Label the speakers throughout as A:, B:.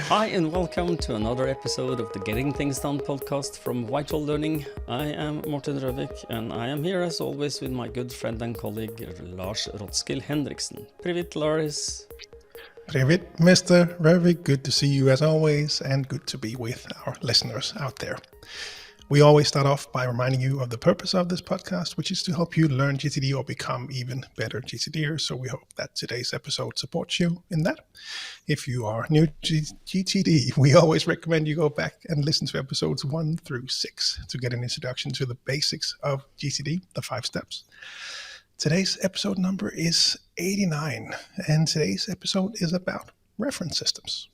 A: Hi and welcome to another episode of the Getting Things Done podcast from Vital Learning. I am Morten and I am here as always with my good friend and colleague Lars Rotskil Henriksen. Привет, Lars.
B: Привет, Mister. Very good to see you as always, and good to be with our listeners out there. We always start off by reminding you of the purpose of this podcast, which is to help you learn GTD or become even better GTDers. So we hope that today's episode supports you in that. If you are new to GTD, we always recommend you go back and listen to episodes 1 through 6 to get an introduction to the basics of GTD, the 5 steps. Today's episode number is 89, and today's episode is about reference systems.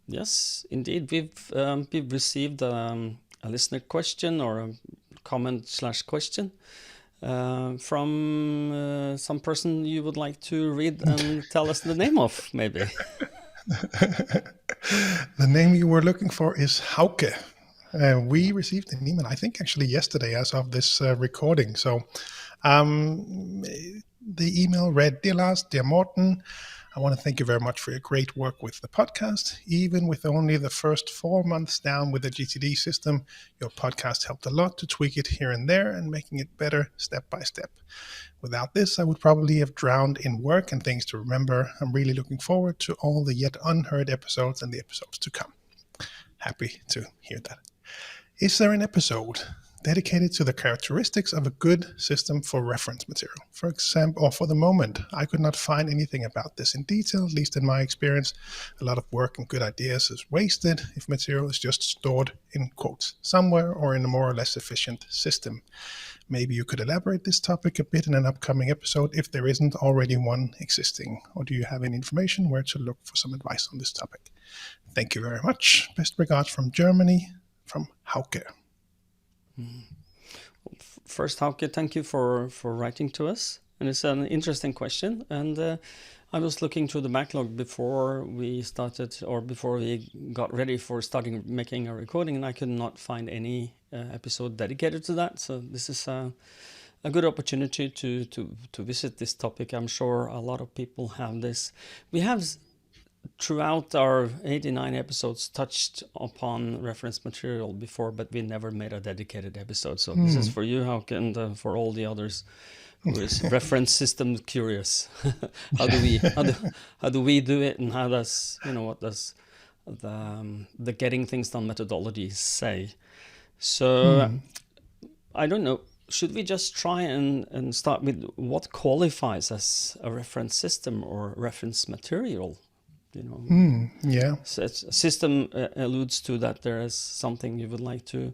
A: Yes, indeed. We've received a listener question or a comment/question from some person you would like to read and tell us the name of, maybe.
B: The name you were looking for is Hauke. We received an email, I think actually yesterday as of this recording. So the email read, "Dear Lars, dear Morten, I want to thank you very much for your great work with the podcast. Even with only the first 4 months down with the GTD system, your podcast helped a lot to tweak it here and there and making it better step by step. Without this, I would probably have drowned in work and things to remember. I'm really looking forward to all the yet unheard episodes and the episodes to come." Happy to hear that. Is there an episode dedicated to the characteristics of a good system for reference material? For example, or for the moment, I could not find anything about this in detail, at least in my experience. A lot of work and good ideas is wasted if material is just stored in quotes somewhere or in a more or less efficient system. Maybe you could elaborate this topic a bit in an upcoming episode if there isn't already one existing. Or do you have any information where to look for some advice on this topic? Thank you very much. Best regards from Germany, from Hauke.
A: First, Hauke, thank you for writing to us. And it's an interesting question. And I was looking through the backlog before we started, or before we got ready for starting making a recording, and I could not find any episode dedicated to that. So this is a good opportunity to visit this topic. I'm sure a lot of people have this. We have throughout our 89 episodes touched upon reference material before, but we never made a dedicated episode. So this is for you, Hauke, and for all the others who is reference system curious. how do we do it, and how does what does the Getting Things Done methodology say? So I don't know. Should we just try and start with what qualifies as a reference system or reference material?
B: Yeah.
A: So a system alludes to that there is something you would like to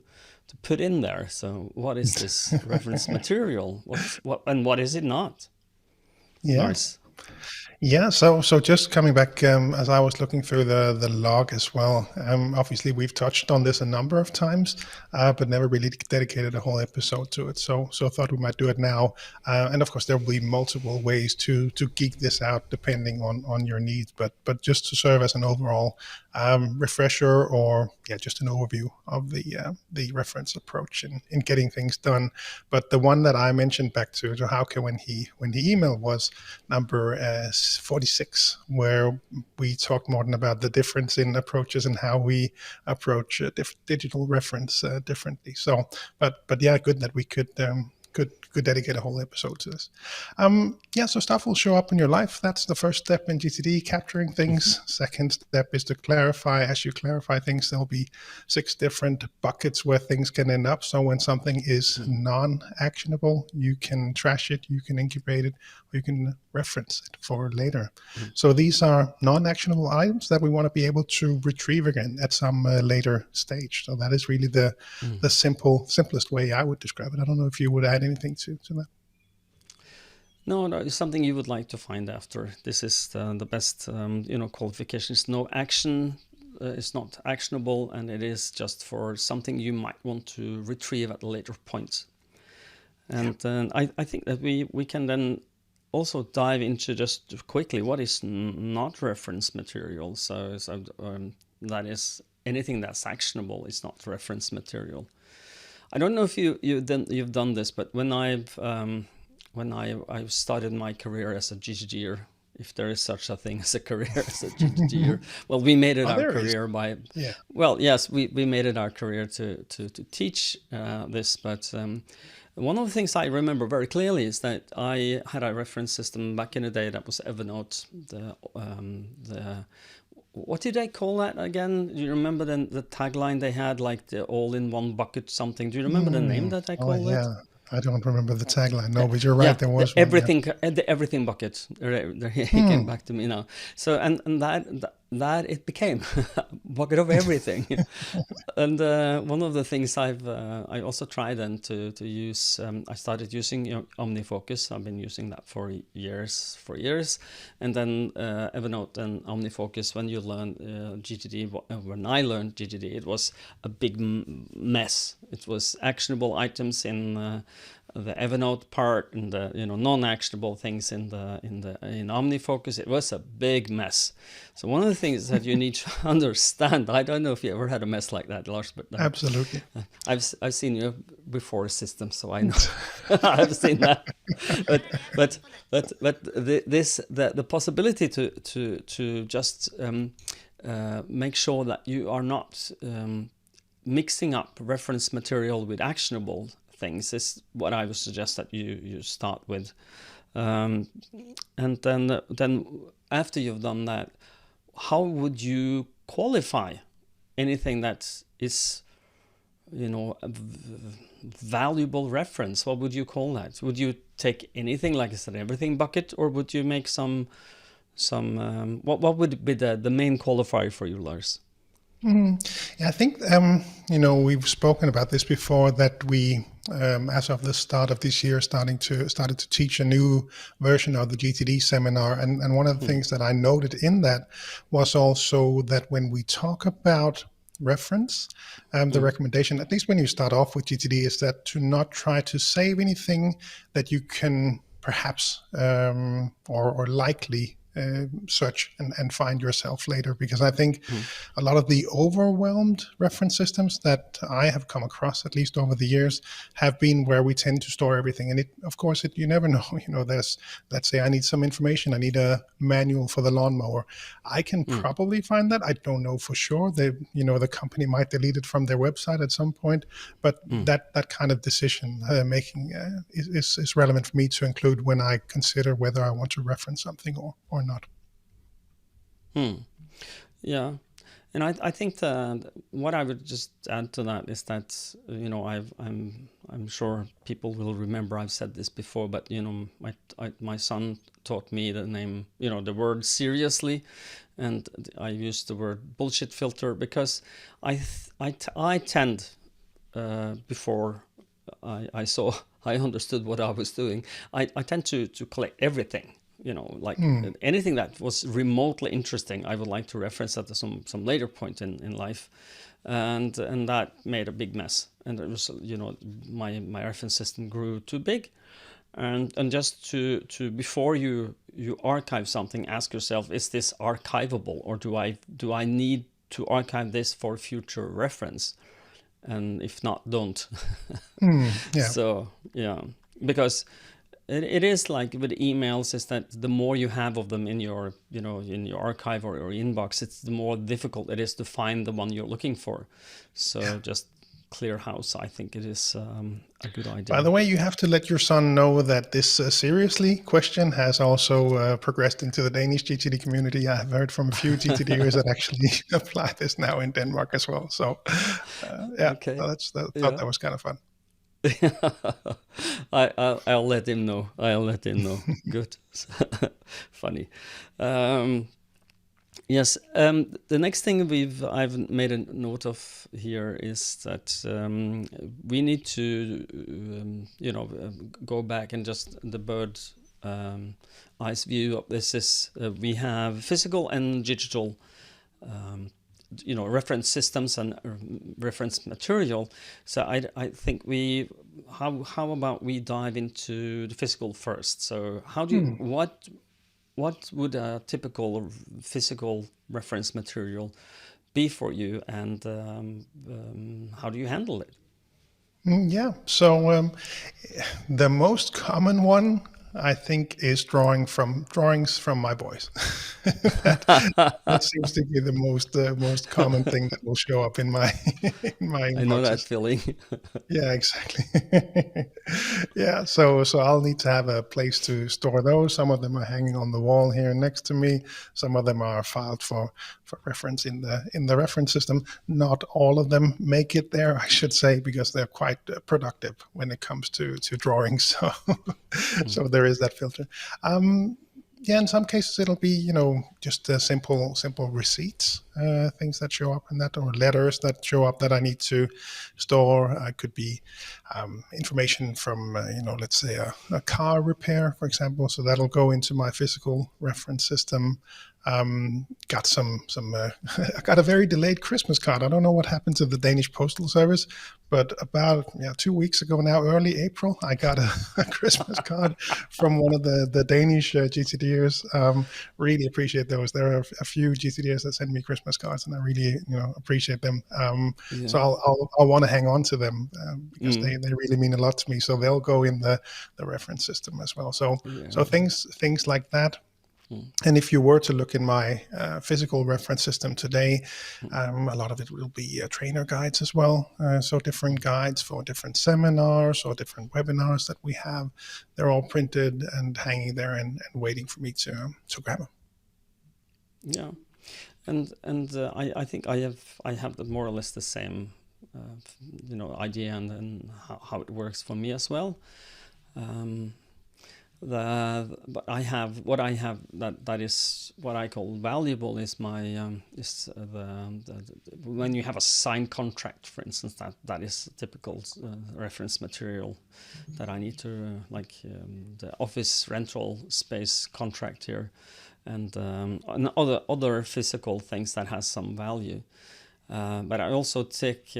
A: put in there. So what is this reference material? What is it not?
B: Yeah.
A: Lars?
B: Yeah, so just coming back, as I was looking through the log as well, obviously we've touched on this a number of times, but never really dedicated a whole episode to it. So I thought we might do it now. And of course, there will be multiple ways to geek this out depending on your needs, but just to serve as an overall refresher, or just an overview of the reference approach in getting things done. But the one that I mentioned back to Hauke when he emailed was number 46, where we talked more about the difference in approaches and how we approach digital reference differently. So, but yeah, good that we could dedicate a whole episode to this. So stuff will show up in your life. That's the first step in GTD, capturing things. Second step is to clarify. As you clarify things, there'll be 6 different buckets where things can end up. So when something is non-actionable, you can trash it, you can incubate it, or you can reference it for later. So these are non-actionable items that we want to be able to retrieve again at some later stage. So that is really the simplest way I would describe it. I don't know if you would add anything to that.
A: No, it's something you would like to find after. This is the best, qualifications. No action is not actionable, and it is just for something you might want to retrieve at a later point. And I think that we can then also dive into just quickly what is not reference material. So that is anything that's actionable is not reference material. I don't know if you've done this, but when I started my career as a GTDer if there is such a thing as a career as a GTDer. Well, we made it our career by, well, yes, we made it our career to teach this, but one of the things I remember very clearly is that I had a reference system back in the day that was Evernote. What did they call that again? Do you remember the tagline they had, like the all-in-one bucket something? Do you remember the name that I called it?
B: I don't remember the tagline. No, but you're right. There was
A: the everything, the everything bucket. He came back to me now. So and that it became a bucket of everything. And one of the things I also tried then to use. I started using OmniFocus. I've been using that for years, and then Evernote and OmniFocus. When you learn GTD, when I learned GTD, it was a big mess. It was actionable items in the Evernote part and the non-actionable things in OmniFocus. It was a big mess. So one of the things that you need to understand, I don't know if you ever had a mess like that, Lars, but
B: absolutely,
A: I've seen you before systems, so I know I've seen that. But the possibility to just make sure that you are not mixing up reference material with actionable things is what I would suggest that you start with, and then after you've done that, how would you qualify anything that is a valuable reference? What would you call that? Would you take anything, like I said, everything bucket, or would you make some what would be the main qualifier for you, Lars?
B: Yeah, I think we've spoken about this before, that we as of the start of this year started to teach a new version of the GTD seminar, and one of the things that I noted in that was also that when we talk about reference, the recommendation, at least when you start off with GTD, is that to not try to save anything that you can perhaps or likely search and find yourself later, because I think a lot of the overwhelmed reference systems that I have come across, at least over the years, have been where we tend to store everything. And you never know, there's, let's say I need some information, I need a manual for the lawnmower. I can probably find that. I don't know for sure. The company might delete it from their website at some point, but that kind of decision making is relevant for me to include when I consider whether I want to reference something or not.
A: Yeah, and I think that what I would just add to that is that I'm sure people will remember I've said this before, but my son taught me the name, the word seriously, and I used the word bullshit filter because I tend before I understood what I was doing, I tend to collect everything. Anything that was remotely interesting, I would like to reference at some later point in life, and that made a big mess. And it was, my reference system grew too big, and just to before you archive something, ask yourself, is this archivable, or do I need to archive this for future reference? And if not, don't.
B: Yeah.
A: So because it is like with emails, is that the more you have of them in your archive or your inbox, it's the more difficult it is to find the one you're looking for. So just clear house, I think it is a good idea.
B: By the way, you have to let your son know that this seriously question has also progressed into the Danish GTD community. I have heard from a few GTDers that actually apply this now in Denmark as well. So okay. Thought that was kind of fun.
A: I'll let him know. Good. Funny. Yes. The next thing I've made a note of here is that we need to go back and just the bird's eyes view of this is we have physical and digital reference systems and reference material. So I think how about we dive into the physical first? So how do you what would a typical physical reference material be for you, and how do you handle it?
B: Yeah. So the most common one I think is drawings from my boys. that, that seems to be the most common thing that will show up in my in my
A: I know that
B: inboxes.
A: feeling.
B: Yeah, exactly. Yeah, so I'll need to have a place to store those. Some of them are hanging on the wall here next to me. Some of them are filed for reference in the reference system. Not all of them make it there, I should say, because they're quite productive when it comes to drawings. So
A: Mm.
B: so there is that filter. Yeah, in some cases it'll be just simple receipts, things that show up in that, or letters that show up that I need to store. Could be information from let's say a car repair, for example. So that'll go into my physical reference system. Got some I got a very delayed Christmas card. I don't know what happened to the Danish postal service, but about 2 weeks ago now, early April, I got a Christmas card from one of the Danish GTDers. Really appreciate those. There are a few GTDers that send me Christmas cards, and I really appreciate them. So
A: Yeah.
B: I'll want to hang on to them because
A: Mm.
B: they really mean a lot to me. So they'll go in the reference system as well. So
A: Yeah.
B: things like that.
A: Mm.
B: And if you were to look in my physical reference system today, a lot of it will be trainer guides as well. So different guides for different seminars or different webinars that we have. They're all printed and hanging there and waiting for me to grab them.
A: Yeah. And I think I have the more or less the same idea and how it works for me as well. But I have that is what I call valuable is my when you have a signed contract, for instance, that is typical reference material that I need to the office rental space contract here, and other physical things that has some value. But I also take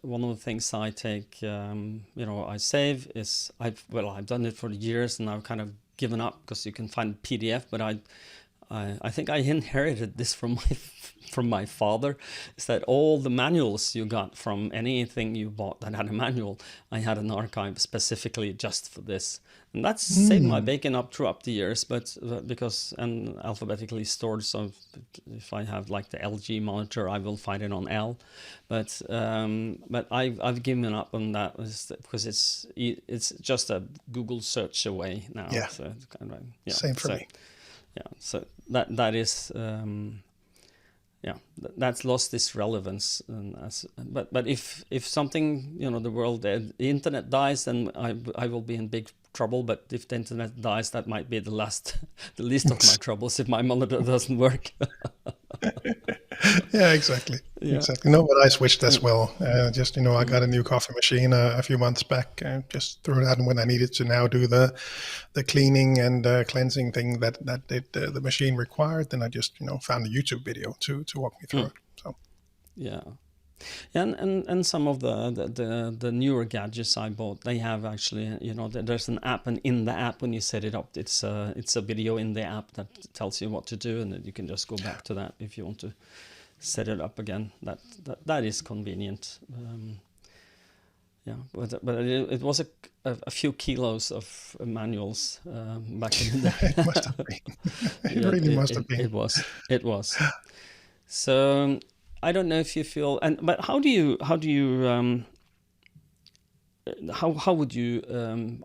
A: one of the things I take, I save is I've done it for years and I've kind of given up because you can find PDF. But I think I inherited this from my father. Is that all the manuals you got from anything you bought that had a manual, I had an archive specifically just for this. And that's saved my bacon up throughout the years, but because and alphabetically stored. So if I have like the LG monitor, I will find it on L. But I've given up on that because it's just a Google search away now.
B: Yeah.
A: So it's kind of
B: Same for me.
A: Yeah. So that is. That's lost its relevance. But if something, the world, the internet dies, then I will be in big trouble. But if the internet dies, that might be the least of my troubles if my monitor doesn't work.
B: Yeah, exactly.
A: Yeah.
B: Exactly. No, but I switched as well. I got a new coffee machine a few months back. Just threw that in when I needed to now do the cleaning and cleansing thing that the machine required. Then I just found a YouTube video to walk me through it. So
A: yeah. And some of the newer gadgets I bought, they have actually, there's an app, and in the app when you set it up, it's a video in the app that tells you what to do, and then you can just go back to that if you want to set it up again. That is convenient. But it was a few kilos of manuals back in the day.
B: it must have been. It really must have been.
A: It was. So I don't know if you feel, but how would you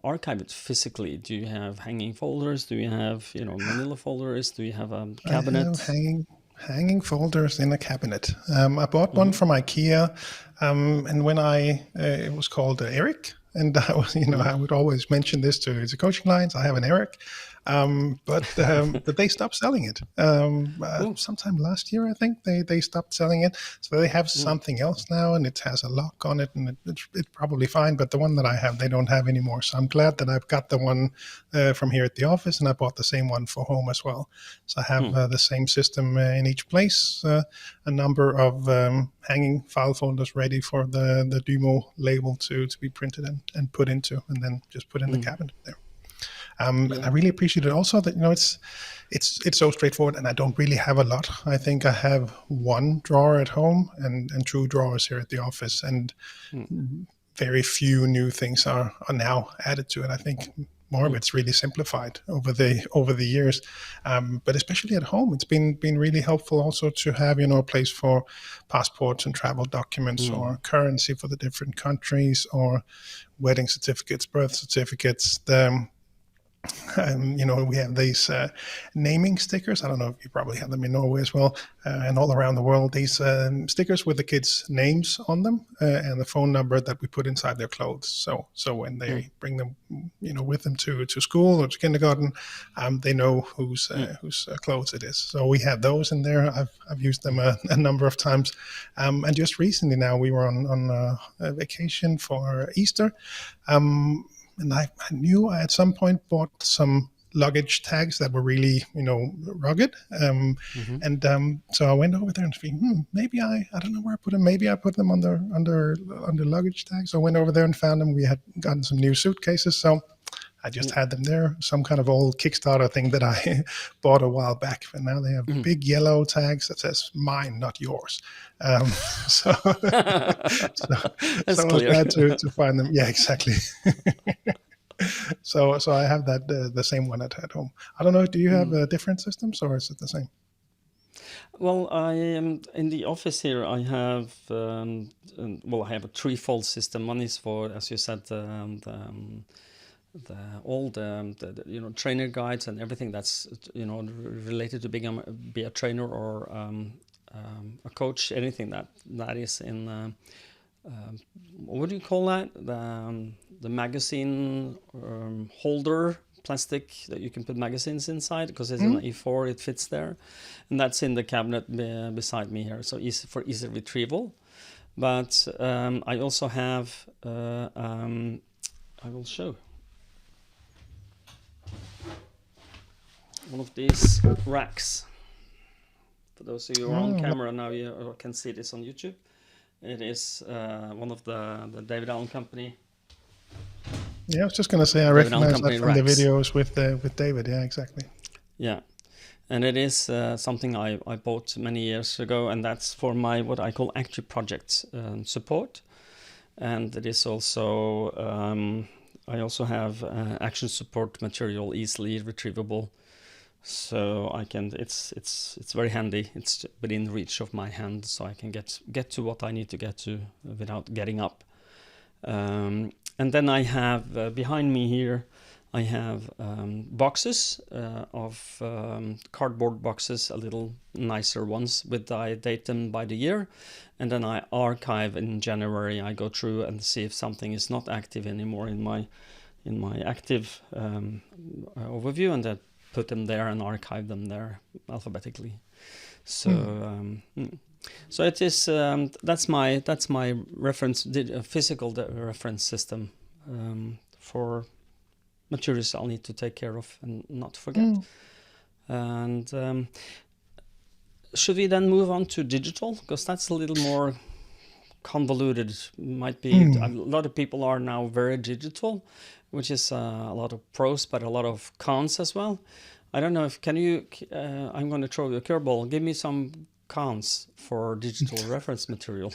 A: archive it physically? Do you have hanging folders? Do you have manila folders? Do you have a cabinet?
B: I have hanging folders in a cabinet. I bought one from IKEA, and when it was called Eric, and I was I would always mention this to the coaching clients. I have an Eric. But they stopped selling it. Sometime last year, I think they stopped selling it. So they have something else now, and it has a lock on it, and it's probably fine. But the one that I have, they don't have anymore. So I'm glad that I've got the one from here at the office, and I bought the same one for home as well. So I have the same system in each place, a number of hanging file folders ready for the Dymo label to be printed and put into, and then just put in the cabinet there. And I really appreciate it also that it's so straightforward, and I don't really have a lot. I think I have one drawer at home and 2 drawers here at the office, and very few new things are now added to it. I think more of it's really simplified over the years. But especially at home, it's been really helpful also to have a place for passports and travel documents, or currency for the different countries, or wedding certificates, birth certificates. We have these naming stickers. I don't know if you probably have them in Norway as well, and all around the world. These stickers with the kids' names on them, and the phone number that we put inside their clothes. So when they bring them, with them to school or to kindergarten, they know whose clothes it is. So we have those in there. I've used them a number of times, and just recently now we were on a vacation for Easter. And I knew I at some point bought some luggage tags that were really, rugged. So I went over there and thinking, maybe I don't know where I put them. Maybe I put them under luggage tags. So I went over there and found them. We had gotten some new suitcases. So I just had them there, some kind of old Kickstarter thing that I bought a while back. And now they have big yellow tags that says "mine, not yours." So I was glad to find them. Yeah, exactly. So I have that the same one at home. I don't know. Do you have different systems, or is it the same?
A: Well, I am in the office here. I have I have a threefold system. One is for, as you said, all the trainer guides and everything that's related to be a trainer or a coach, anything that is in what do you call that, the magazine holder plastic that you can put magazines inside, because it's an E4, it fits there, and that's in the cabinet beside me here, so easy retrieval. But I also have I will show one of these racks. For those of you who are on camera now, you can see this on YouTube. It is one of the David Allen Company.
B: Yeah, I was just going to say I recognize that from the videos with David. Yeah, exactly.
A: Yeah, and it is something I bought many years ago, and that's for my what I call active project support. And it is also I also have action support material, easily retrievable. So I can, it's very handy. It's within reach of my hand, so I can get to what I need to get to without getting up. And then I have behind me here, I have boxes of cardboard boxes, a little nicer ones, with I date them by the year, and then I archive in January. I go through and see if something is not active anymore in my active overview, and then put them there and archive them there alphabetically. So so it is that's my reference, physical reference system for materials I'll need to take care of and not forget. And should we then move on to digital, because that's a little more convoluted? Might be a lot of people are now very digital, which is a lot of pros, but a lot of cons as well. I don't know if I'm going to throw you a curveball. Give me some cons for digital reference material.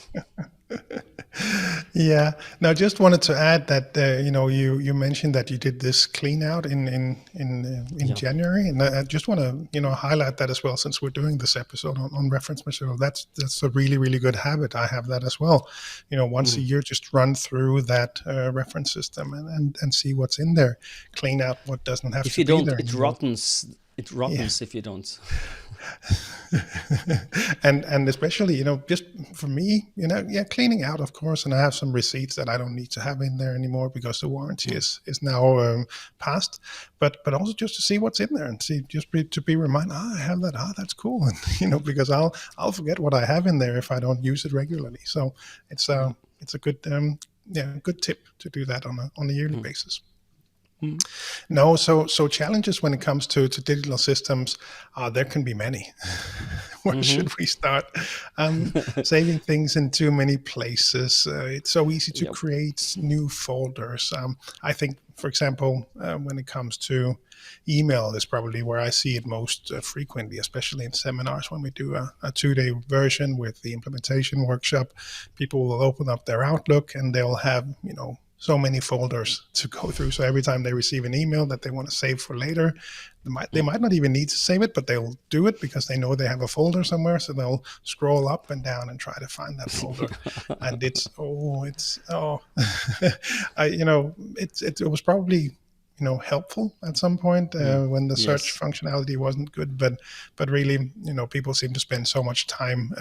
B: Yeah. Now, just wanted to add that you mentioned that you did this clean out in January, and I just want to highlight that as well, since we're doing this episode on reference material. That's a really, really good habit. I have that as well. Once a year, just run through that reference system and see what's in there. Clean out what doesn't have to be there. If you don't,
A: it rottens. It rottens if you don't.
B: and especially just for me, cleaning out, of course, and I have some receipts that I don't need to have in there anymore because the warranty is now passed, but also just to see what's in there and see, just to be reminded, I have that, that's cool, and because I'll forget what I have in there if I don't use it regularly. So it's a good good tip to do that on a yearly basis. No, so challenges when it comes to digital systems, there can be many. Where should we start? Saving things in too many places. It's so easy to create new folders. I think, for example, when it comes to email, is probably where I see it most frequently, especially in seminars when we do a 2-day version with the implementation workshop. People will open up their Outlook and they'll have, so many folders to go through. So every time they receive an email that they want to save for later, they might not even need to save it, but they'll do it because they know they have a folder somewhere. So they'll scroll up and down and try to find that folder. And it was probably helpful at some point when the search
A: Yes.
B: functionality wasn't good, but really people seem to spend so much time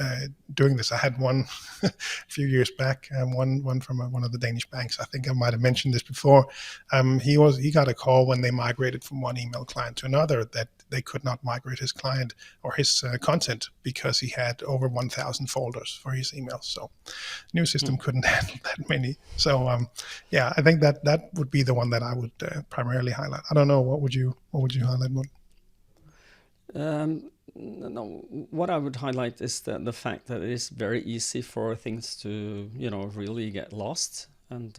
B: doing this. I had one a few years back, one from one of the Danish banks. I think I might have mentioned this before. He got a call when they migrated from one email client to another that they could not migrate his client or his content because he had over 1,000 folders for his emails. So new system couldn't handle that many. So I think that would be the one that I would primarily highlight. I don't know, what would you highlight, Morten?
A: No, what I would highlight is the fact that it is very easy for things to really get lost, and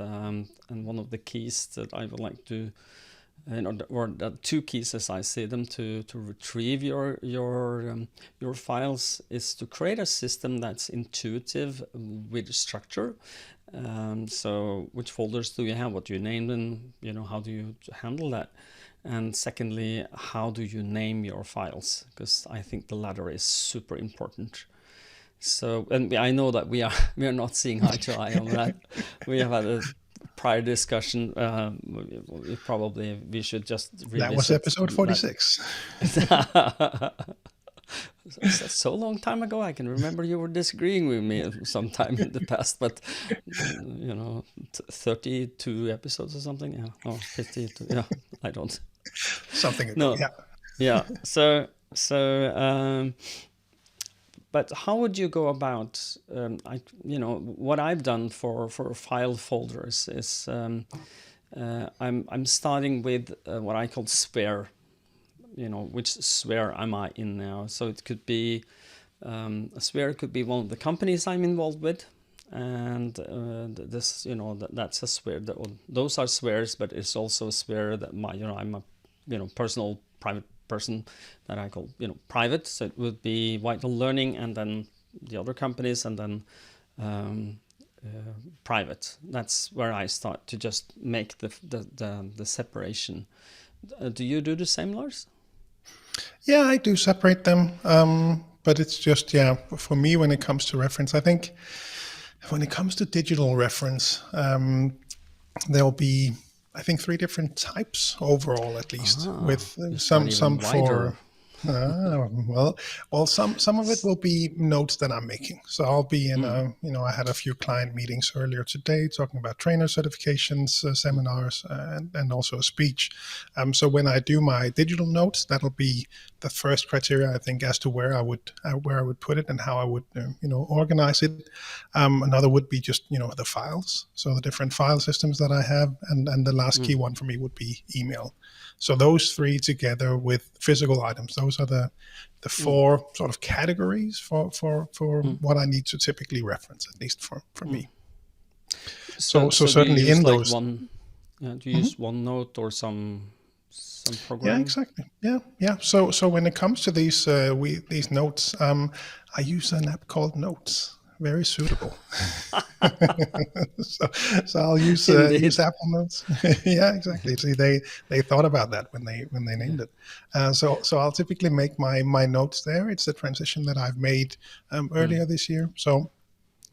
A: one of the keys that I would like to or the two keys as I see them to retrieve your files is to create a system that's intuitive with structure. So which folders do you have? What do you name them? How do you handle that? And secondly, how do you name your files? Because I think the latter is super important. So, and I know that we are not seeing eye to eye on that. We have had a prior discussion. We should just revisit.
B: That was episode 46.
A: That's so long time ago. I can remember you were disagreeing with me sometime in the past, but 32 episodes or something. Yeah, or 52. Yeah, I don't.
B: Something ago.
A: No.
B: Yeah.
A: Yeah. So. But how would you go about? What I've done for file folders is I'm starting with what I call sphere. Which sphere am I in now? So it could be a sphere could be one of the companies I'm involved with, and this that's a sphere. Those are spheres, but it's also a sphere that I'm a personal private person that I call private. So it would be VitalLearning, and then the other companies, and then private. That's where I start to just make the separation. Do you do the same, Lars?
B: Yeah, I do separate them, but it's just for me when it comes to reference. I think when it comes to digital reference, there'll be, I think, 3 different types overall, at least, with some for. Some of it will be notes that I'm making. So I'll be in I had a few client meetings earlier today talking about trainer certifications, seminars, and also a speech. So when I do my digital notes, that'll be the first criteria, I think, as to where I would put it and how I would organize it. Another would be just the files, so the different file systems that I have, and the last key one for me would be email. So those 3 together with physical items, those are the 4 sort of categories for what I need to typically reference, at least for me. So certainly in those.
A: Do you use OneNote or some program?
B: Yeah, exactly. Yeah. So when it comes to these notes, I use an app called Notes. Very suitable. so I'll use Apple Notes. Yeah, exactly. See, they thought about that when they named it. So I'll typically make my notes there. It's the transition that I've made earlier this year. So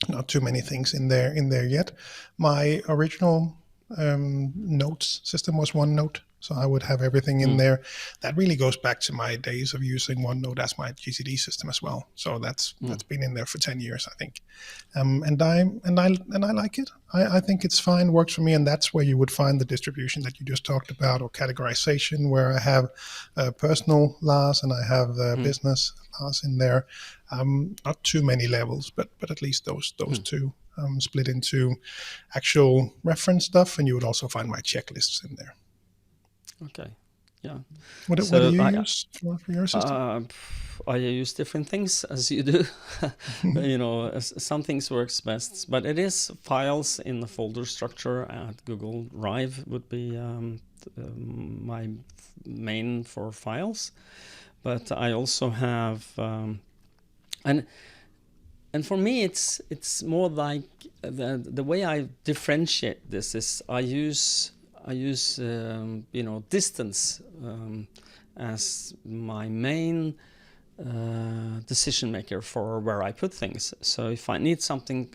B: not too many things in there yet. My original notes system was OneNote. So I would have everything in there. That really goes back to my days of using OneNote as my GCD system as well. So that's been in there for 10 years, I think. And I like it. I think it's fine, works for me, and that's where you would find the distribution that you just talked about, or categorization, where I have personal Lars and I have business Lars in there. Not too many levels, but at least those 2 split into actual reference stuff, and you would also find my checklists in there.
A: Okay, yeah.
B: What do you use for your system?
A: I use different things, as you do. Some things works best, but it is files in the folder structure at Google Drive would be my main for files. But I also have, and and for me, it's more like the way I differentiate this is I use distance as my main decision maker for where I put things. So if I need something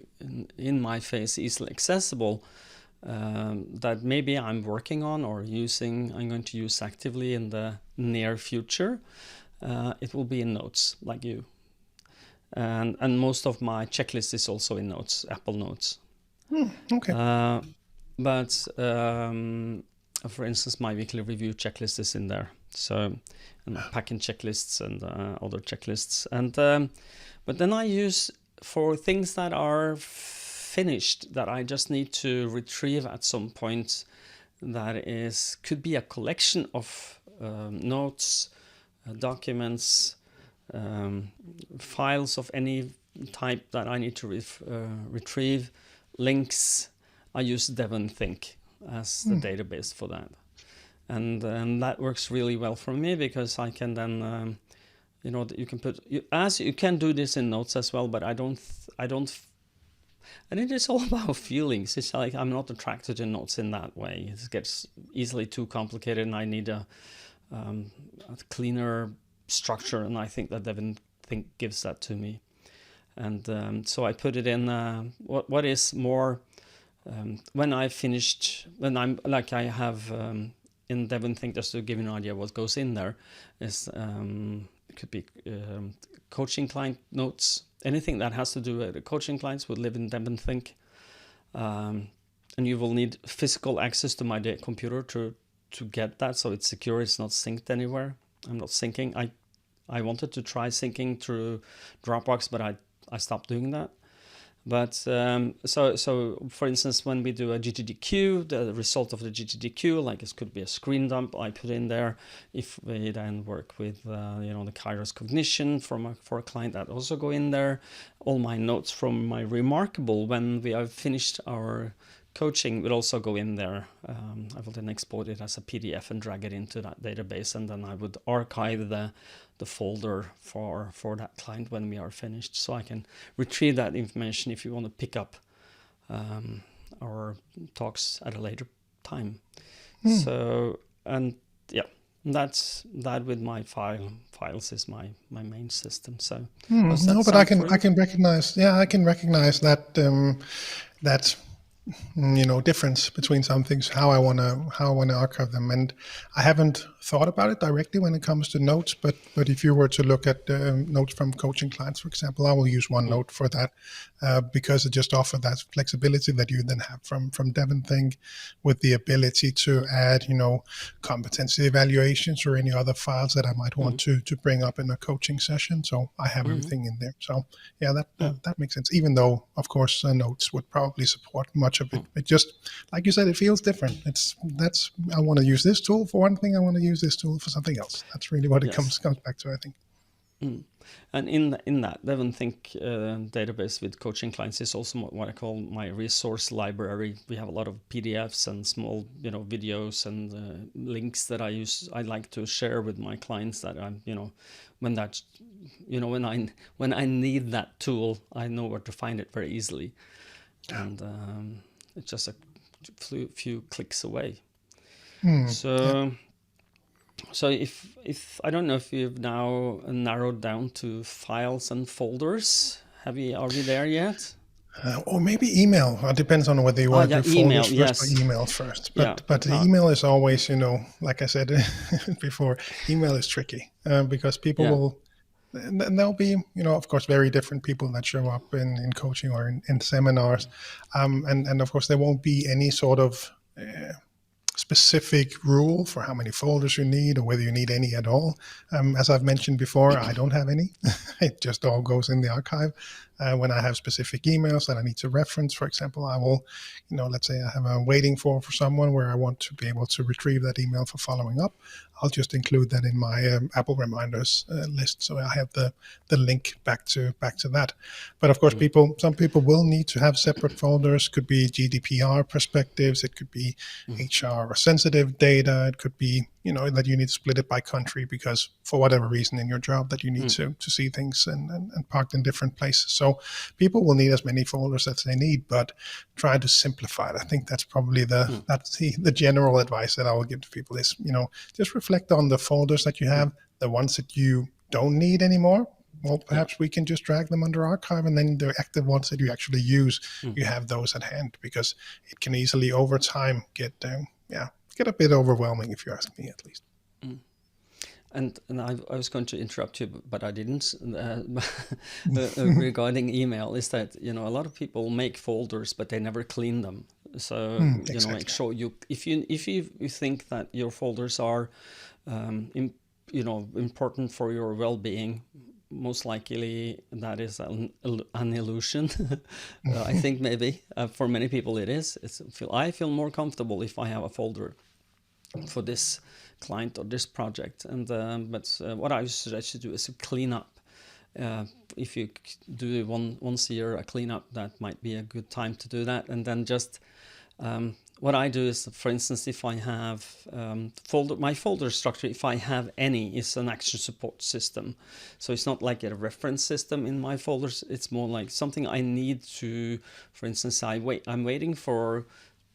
A: in my face easily accessible, that maybe I'm working on or I'm going to use actively in the near future, it will be in Notes, like you. And most of my checklist is also in Notes, Apple Notes.
B: Okay.
A: But for instance, my weekly review checklist is in there. So, and packing checklists and other checklists. And but then I use for things that are finished that I just need to retrieve at some point. That could be a collection of notes, documents, files of any type that I need to retrieve, links. I use DevonThink as the database for that, and that works really well for me because I can then, you can you can do this in Notes as well, but I don't. And it is all about feelings. It's like I'm not attracted to Notes in that way. It gets easily too complicated, and I need a cleaner structure, and I think that DevonThink gives that to me. And so I put it in what is more when I finished, when I'm like I have in DevonThink, just to give you an idea what goes in there, is it could be coaching client notes. Anything that has to do with the coaching clients would live in DevonThink. And you will need physical access to my computer to get that, so it's secure, it's not synced anywhere. I'm not syncing. I wanted to try syncing through Dropbox, but I stopped doing that. But so for instance, when we do a GTDQ, the result of the GTDQ, like it could be a screen dump, I put in there. If we then work with the Kairos cognition for a client, that also go in there. All my notes from my Remarkable when we have finished our coaching will also go in there. I will then export it as a PDF and drag it into that database, and then I would archive the folder for that client when we are finished, so I can retrieve that information if you want to pick up our talks at a later time. So, and yeah, that with my files is my main system. So
B: no, but I can recognize that that difference between some things, how I want to archive them. And I haven't thought about it directly when it comes to notes, but if you were to look at notes from coaching clients, for example, I will use OneNote for that because it just offers that flexibility that you then have from DevonThink, with the ability to add competency evaluations or any other files that I might want to bring up in a coaching session. So I have everything in there. So yeah, that makes sense, even though of course notes would probably support much of it. It just, like you said, it feels different. I want to use this tool for one thing, I want to use this tool for something else. That's really what it comes back to, I think.
A: And in that DevonThink database with coaching clients is also what I call my resource library. We have a lot of PDFs and small videos and links that I like to share with my clients, that I'm when I need that tool, I know where to find it very easily. And it's just a few clicks away. So if I don't know if you've now narrowed down to files and folders. Are we there yet?
B: Or maybe email. It depends on whether you want to do folders first or email first. But the email is always, like I said before, email is tricky because people will. And there'll be, of course, very different people that show up in coaching or in seminars. And of course, there won't be any sort of specific rule for how many folders you need or whether you need any at all. As I've mentioned before, I don't have any. It just all goes in the archive. When I have specific emails that I need to reference, for example, I will, let's say I have a waiting for someone where I want to be able to retrieve that email for following up. I'll just include that in my Apple reminders list, so I have the link back to that. But of course, some people will need to have separate folders. Could be GDPR perspectives, it could be HR or sensitive data, it could be that you need to split it by country because for whatever reason in your job that you need to see things and parked in different places. So people will need as many folders as they need, but try to simplify it. I think that's probably the general advice that I will give to people is, just reflect on the folders that you have, the ones that you don't need anymore. Well, perhaps we can just drag them under archive, and then the active ones that you actually use, you have those at hand, because it can easily over time get a bit overwhelming, if you ask me, at least.
A: And I was going to interrupt you, but I didn't. Regarding email, is that a lot of people make folders, but they never clean them. So
B: exactly.
A: Make sure if you think that your folders are important for your well-being, most likely that is an illusion. I think maybe for many people it is. I feel more comfortable if I have a folder for this client or this project, and but what I suggest you do is to clean up. If you do once a year a cleanup, that might be a good time to do that. And then just what I do is, for instance, if I have my folder structure, if I have any, is an action support system. So it's not like a reference system in my folders. It's more like something I need to, for instance, I'm waiting for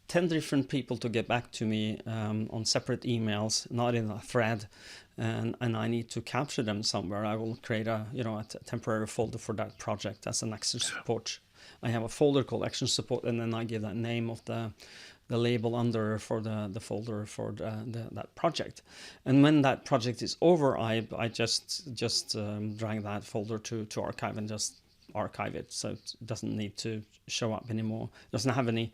A: 10 different people to get back to me on separate emails, not in a thread, and I need to capture them somewhere. I will create a temporary folder for that project as an action support. I have a folder called action support, and then I give that name of the label under for the folder for that project. And when that project is over, I just drag that folder to archive and just archive it, so it doesn't need to show up anymore. It doesn't have any.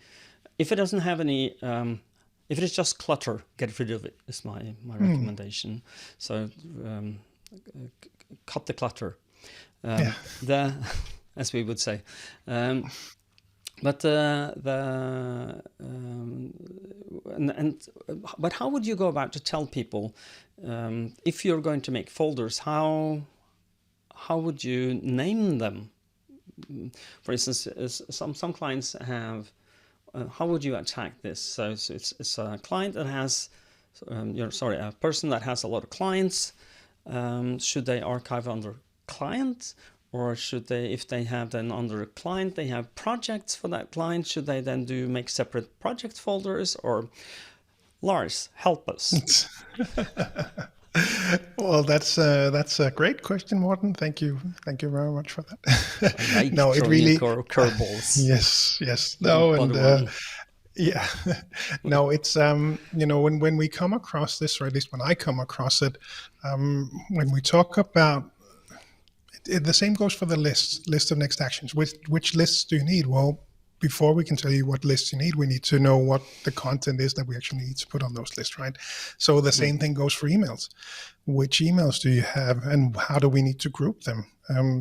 A: If it doesn't have any, if it is just clutter, get rid of it, is my recommendation. So cut the clutter, as we would say. But how would you go about to tell people if you're going to make folders? How would you name them? For instance, some clients have. How would you attack this? So it's a client that has, a person that has a lot of clients. Should they archive under client, or should they, if they have then under a client, they have projects for that client? Should they then make separate project folders? Or Lars, help us.
B: Well, that's a great question, Morten. Thank you very much for that.
A: No, it really curveballs.
B: Yes. No, and yeah, no, it's when we come across this, or at least when I come across it, when we talk about the same goes for the list of next actions. Which lists do you need? Well, before we can tell you what lists you need, we need to know what the content is that we actually need to put on those lists, right? So the same thing goes for emails. Which emails do you have, and how do we need to group them?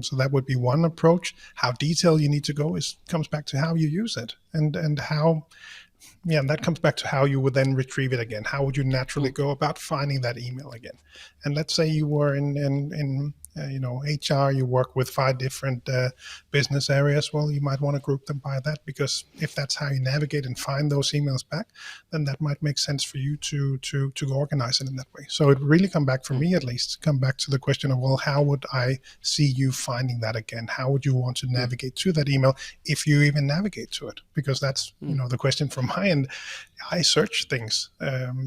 B: So that would be one approach. How detailed you need to go comes back to how you use it, and how. Yeah, and that comes back to how you would then retrieve it again. How would you naturally go about finding that email again? And let's say you were in HR, you work with 5 different business areas. Well, you might want to group them by that, because if that's how you navigate and find those emails back, then that might make sense for you to organize it in that way. So it really come back, for me at least, come back to the question of, well, how would I see you finding that again? How would you want to navigate to that email, if you even navigate to it? Because that's the question from my end. I search things,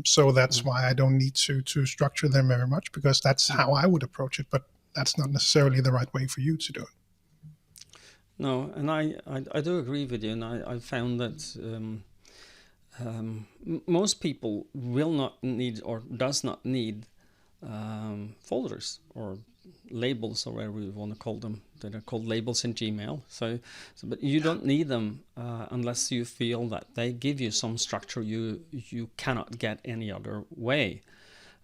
B: so that's why I don't need to structure them very much, because that's how I would approach it. But that's not necessarily the right way for you to do it.
A: No, and I do agree with you, and I found that most people will not need, or does not need, folders or labels, or whatever we want to call them. That are called labels in Gmail. So but you don't need them unless you feel that they give you some structure you cannot get any other way.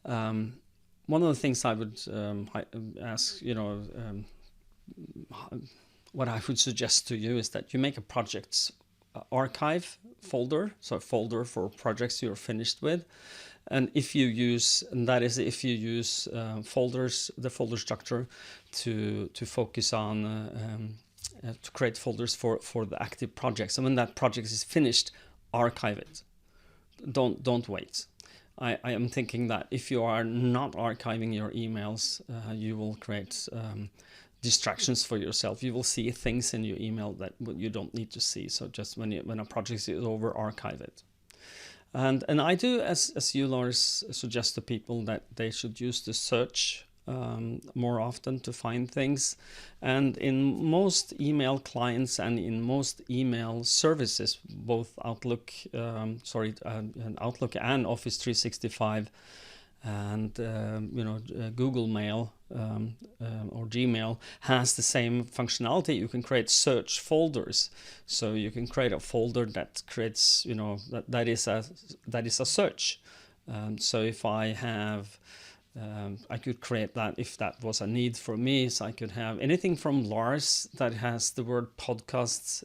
A: One of the things I would ask, what I would suggest to you is that you make a projects archive folder, so a folder for projects you're finished with, And if you use, folders, the folder structure to focus on to create folders for the active projects. And when that project is finished, archive it. Don't wait. I am thinking that if you are not archiving your emails, you will create distractions for yourself. You will see things in your email that you don't need to see. So just when a project is over, archive it. And I do, as you, Lars, suggest to people that they should use the search more often to find things. And in most email clients and in most email services, both Outlook and Office 365 and Google Mail or Gmail has the same functionality. You can create search folders, so you can create a folder that creates that is a search. So if I have I could create that if that was a need for me. So I could have anything from Lars that has the word podcasts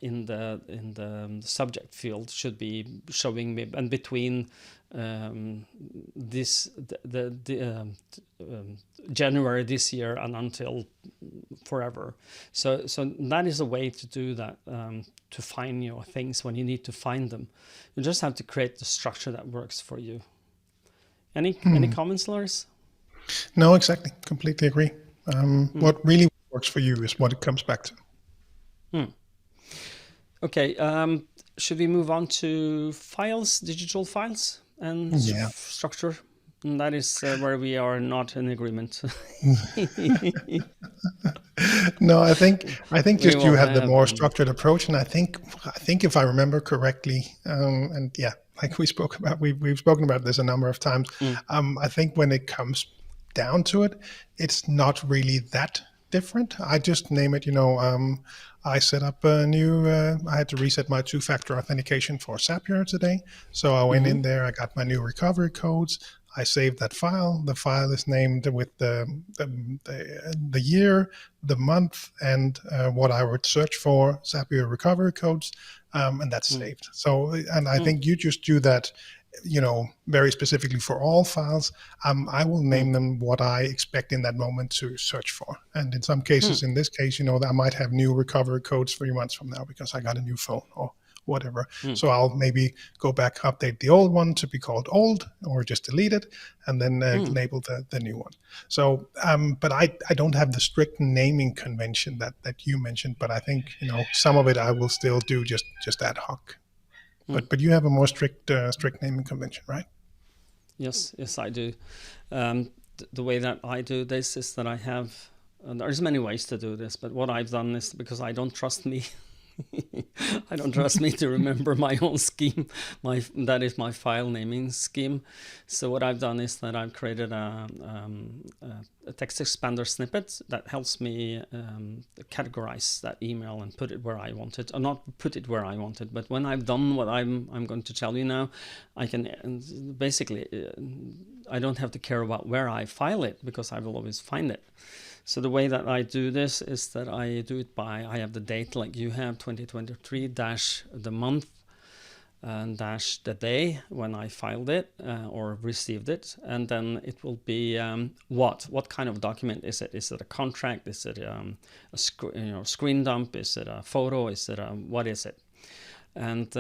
A: in the subject field should be showing me, and between January this year and until forever. So that is a way to do that, to find your things when you need to find them. You just have to create the structure that works for you. Any comments, Lars?
B: No, exactly. Completely agree. What really works for you is what it comes back to.
A: Okay. Should we move on to files, digital files, and structure? And that is where we are not in agreement.
B: No, I think just you have the more structured approach, and I think if I remember correctly, and yeah, like we've spoken about this a number of times. I think when it comes down to it, it's not really that different. I just name it. I set up a new. I had to reset my two-factor authentication for Zapier today, so I went in there. I got my new recovery codes. I saved that file. The file is named with the year, the month, and what I would search for, Zapier recovery codes, and that's saved. So, and I think you just do that, very specifically for all files. I will name them what I expect in that moment to search for. And in some cases, in this case, I might have new recovery codes 3 months from now because I got a new phone or whatever. So I'll maybe go back, update the old one to be called old, or just delete it, and then label the new one. So, but I don't have the strict naming convention that you mentioned, but I think, some of it I will still do just ad hoc. But you have a more strict naming convention, right?
A: Yes, I do. The way that I do this is that I have, there's many ways to do this, but what I've done is, because I don't trust me, I don't trust me to remember my own scheme. That is my file naming scheme. So what I've done is that I've created a text expander snippet that helps me categorize that email and put it where I want it, or not put it where I want it. But when I've done what I'm going to tell you now, I can basically I don't have to care about where I file it, because I will always find it. So the way that I do this is that I do it by, I have the date like you have, 2023 dash the month and dash the day when I filed it or received it. And then it will be what kind of document is it? Is it a contract? Is it a screen dump? Is it a photo? Is it what is it? And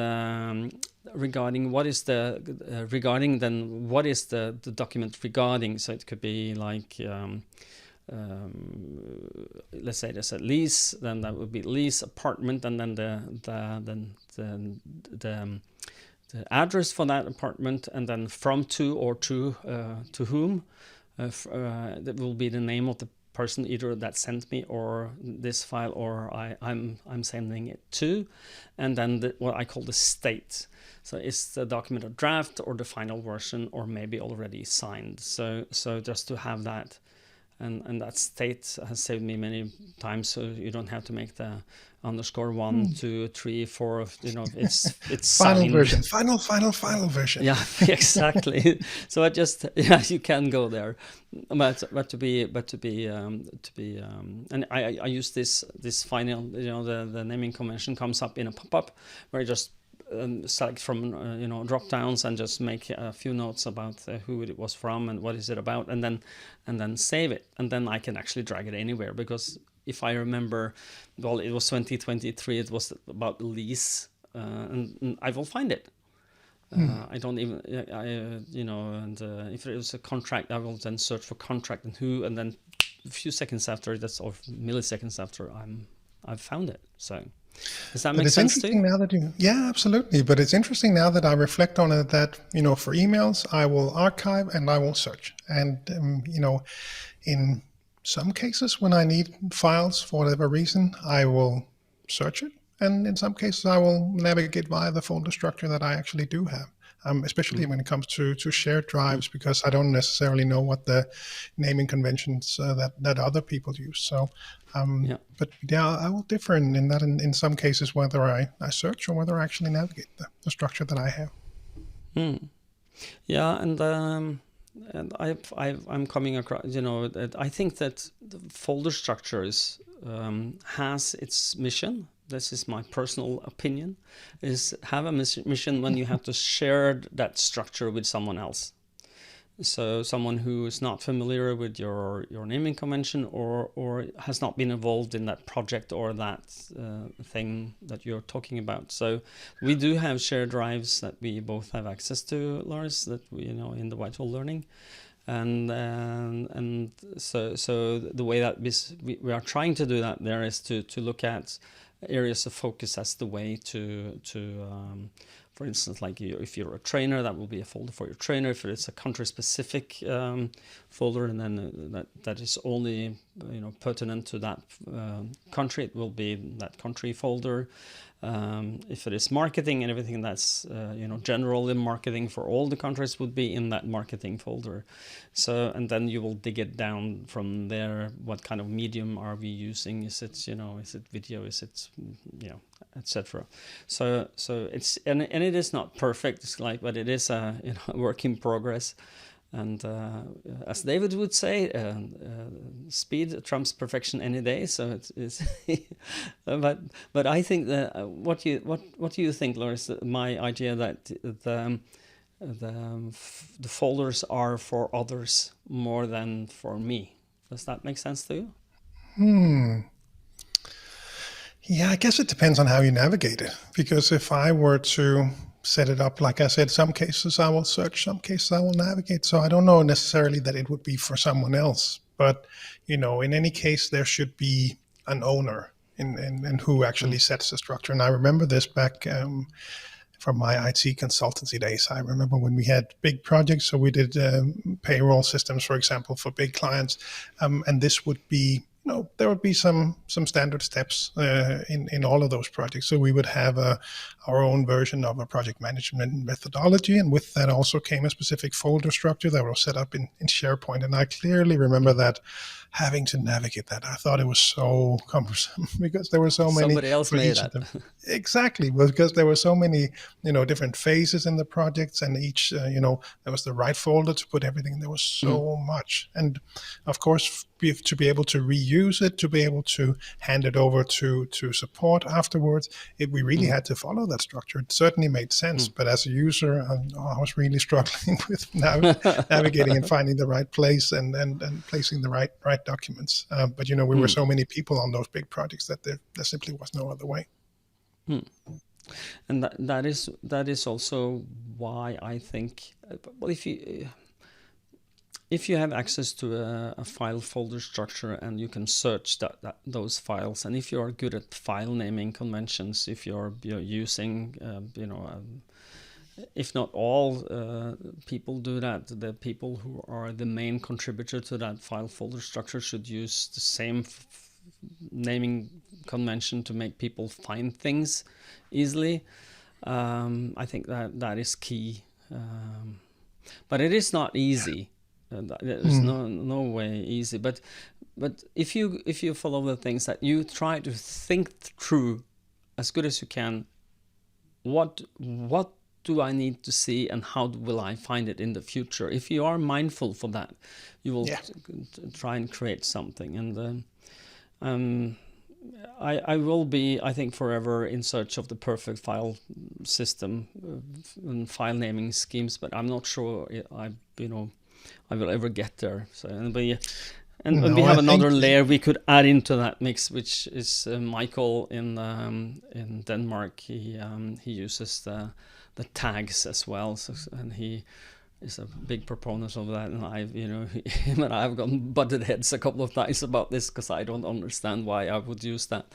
A: regarding what is the document regarding? So it could be like let's say there's a lease, then that would be lease apartment, and then the address for that apartment, and then from to or to whom. That will be the name of the person either that sent me or this file, or I'm sending it to, and then what I call the state. So is the document a draft or the final version, or maybe already signed? So just to have that. And that state has saved me many times, so you don't have to make the _1, 2, 3, 4. It's
B: final
A: signed.
B: version, final version.
A: Yeah, exactly. So you can go there, but to be, and I use this final. The naming convention comes up in a pop-up where I just select from drop downs and just make a few notes about who it was from and what is it about, and then save it, and then I can actually drag it anywhere, because if I remember, well, it was 2023. It was about the lease, and I will find it. I don't even, if it was a contract, I will then search for contract and who, and then a few seconds after, or milliseconds after, I've found it. So does that make sense to you?
B: Yeah, absolutely. But it's interesting now that I reflect on it, that, for emails, I will archive and I will search. And, in some cases when I need files for whatever reason, I will search it. And in some cases, I will navigate via the folder structure that I actually do have, especially when it comes to shared drives, because I don't necessarily know what the naming conventions that other people use. So, but yeah, I will differ in that in some cases, whether I search or whether I actually navigate the structure that I have.
A: Yeah, and I'm coming across, that I think that the folder structures has its mission. This is my personal opinion, is have a mission when you have to share that structure with someone else. So someone who is not familiar with your naming convention or has not been involved in that project or that thing that you're talking about. So we do have shared drives that we both have access to, Lars, that we in the VitalLearning. And so the way that we are trying to do that there is to look at areas of focus as the way to for instance, like if you're a trainer, that will be a folder for your trainer. If it's a country specific folder, and then that is only pertinent to that country, it will be that country folder. If it is marketing and everything that's general in marketing for all the countries would be in that marketing folder. So, and then you will dig it down from there. What kind of medium are we using? Is it is it video? Is it etc. So it's and it is not perfect. It's but it is a work in progress. And as David would say, speed trumps perfection any day. So it's but I think that what do you think, Lars? My idea that the folders are for others more than for me. Does that make sense to you?
B: Yeah, I guess it depends on how you navigate it. Because if I were to set it up, like I said, some cases I will search, some cases I will navigate. So I don't know necessarily that it would be for someone else. But, in any case, there should be an owner in who actually sets the structure. And I remember this back from my IT consultancy days. I remember when we had big projects. So we did payroll systems, for example, for big clients. And this would be there would be some standard steps in all of those projects. So we would have our own version of a project management methodology, and with that also came a specific folder structure that was set up in SharePoint. And I clearly remember that having to navigate that. I thought it was so cumbersome because there were so many.
A: Somebody else made that.
B: Exactly, because there were so many different phases in the projects, and each there was the right folder to put everything. There was so much, and of course to be able to reuse it, to be able to hand it over to support afterwards, we really had to follow that structure. It certainly made sense, but as a user, I was really struggling with navigating and finding the right place and placing the right documents. But we were so many people on those big projects that there simply was no other way.
A: And that is also why I think, well, if you have access to a file folder structure and you can search those files, and if you are good at file naming conventions, if you're using, if not all people do that, the people who are the main contributor to that file folder structure should use the same naming convention to make people find things easily. I think that is key, but it is not easy. There's no way easy, but if you follow the things that you try to think through as good as you can, what do I need to see and how will I find it in the future? If you are mindful for that, you will try and create something. And I will be, I think, forever in search of the perfect file system and file naming schemes, but I'm not sure I will ever get there. So, and we
B: No,
A: have
B: I think
A: another layer we could add into that mix, which is Michael in Denmark. He uses the tags as well, and he is a big proponent of that, and him and I have gone butted heads a couple of times about this because I don't understand why I would use that.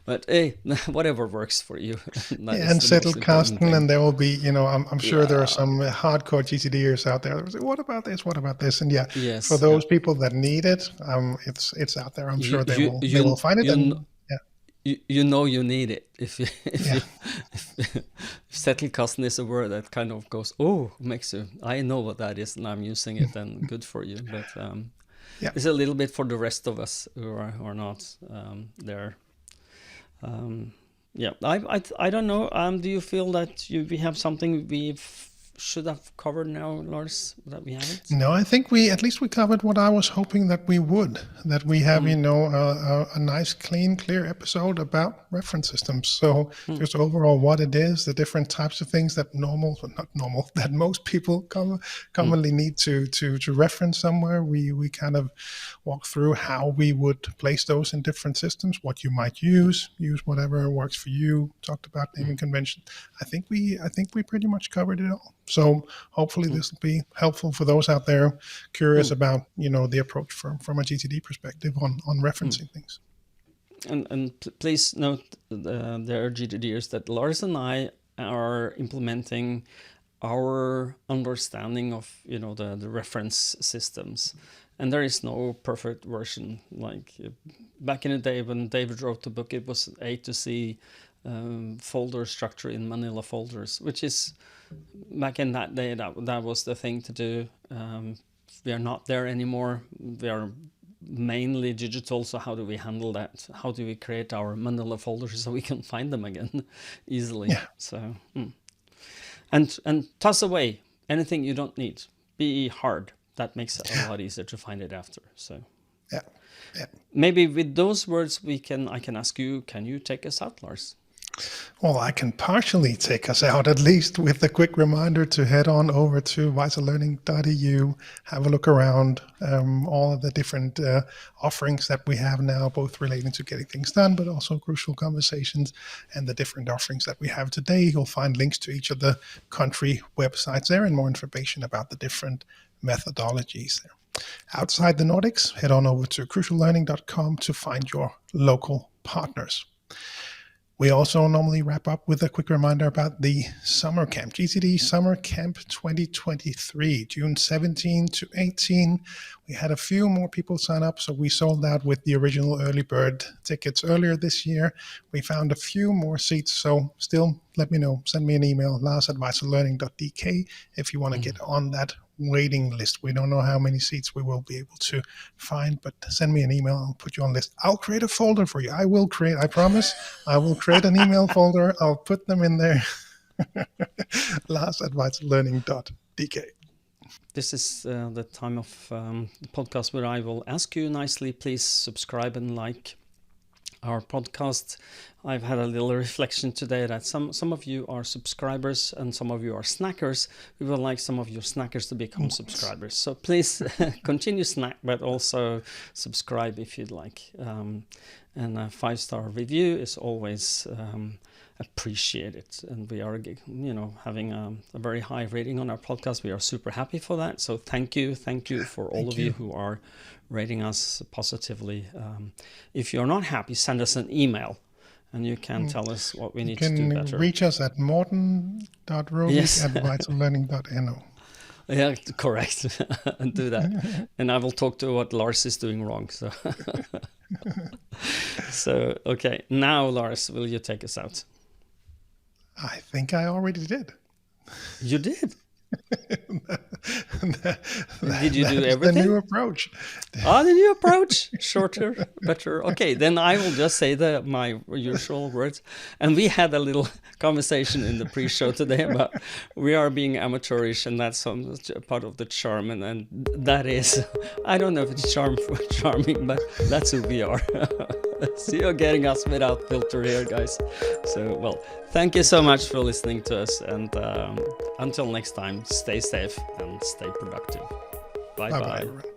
A: But hey, whatever works for you.
B: And settled casting, and there will be, I'm sure there are some hardcore GTDers out there that will say, "What about this? What about this?" And for those people that need it, it's out there. I'm sure they will find it.
A: You need it if settled custom is a word that kind of goes, makes you, I know what that is and I'm using it, and good for you. But it's a little bit for the rest of us who are not there. I don't know. Do you feel that we have something we should have covered now, Lars, that we haven't?
B: No, I think we covered what I was hoping that we would. That we have, a nice, clear episode about reference systems. So just overall what it is, the different types of things that that most people commonly need to reference somewhere. We kind of walk through how we would place those in different systems, what you might use whatever works for you. Talked about naming convention. I think we pretty much covered it all. So hopefully this will be helpful for those out there curious about, the approach from a GTD perspective on referencing things.
A: And please note, there are GTDers that Lars and I are implementing our understanding of, the reference systems. And there is no perfect version. Like back in the day when David wrote the book, it was A to C folder structure in Manila folders, which is, back in that day, that was the thing to do. We are not there anymore. We are mainly digital, so how do we handle that? How do we create our Manila folders so we can find them again easily?
B: Yeah.
A: So, and toss away anything you don't need. Be hard. That makes it a lot easier to find it after. So, maybe with those words, I can ask you, can you take us out, Lars?
B: Well, I can partially take us out, at least with a quick reminder to head on over to VitalLearning.eu, have a look around, all of the different offerings that we have now, both relating to getting things done, but also crucial conversations, and the different offerings that we have today. You'll find links to each of the country websites there and more information about the different methodologies there. Outside the Nordics, head on over to cruciallearning.com to find your local partners. We also normally wrap up with a quick reminder about the summer camp, GTD Summer Camp 2023, June 17 to 18. We had a few more people sign up, so we sold out with the original early bird tickets earlier this year. We found a few more seats, so still let me know. Send me an email, lars@vitallearning.dk, if you want to get on that waiting list. We don't know how many seats we will be able to find, but send me an email. I'll put you on list. I'll create a folder for you. I promise. I will create an email folder. I'll put them in there. lars@vitallearning.dk.
A: This is the time of the podcast where I will ask you nicely, please subscribe and like our podcast. I've had a little reflection today that some of you are subscribers and some of you are snackers. We would like some of your snackers to become subscribers. So please continue snack, but also subscribe if you'd like. And a 5-star review is always appreciated. And we are, having a very high rating on our podcast. We are super happy for that. So thank you for all of you who are rating us positively. If you're not happy, send us an email and you can tell us what we need to do better.
B: You can reach us at morten.rovik@vitallearning.no.
A: Yeah, correct. And do that. And I will talk to what Lars is doing wrong. So, okay. Now, Lars, will you take us out?
B: I think I already did.
A: You did? Did you do everything?
B: The new approach.
A: The new approach. Shorter, better. Okay, then I will just say my usual words. And we had a little conversation in the pre-show today about we are being amateurish, and that's part of the charm. And that is, I don't know if it's charming, but that's who we are. So you're getting us without filter here, guys. So, well, thank you so much for listening to us. And until next time, stay safe and stay productive. Bye-bye.
B: Bye-bye.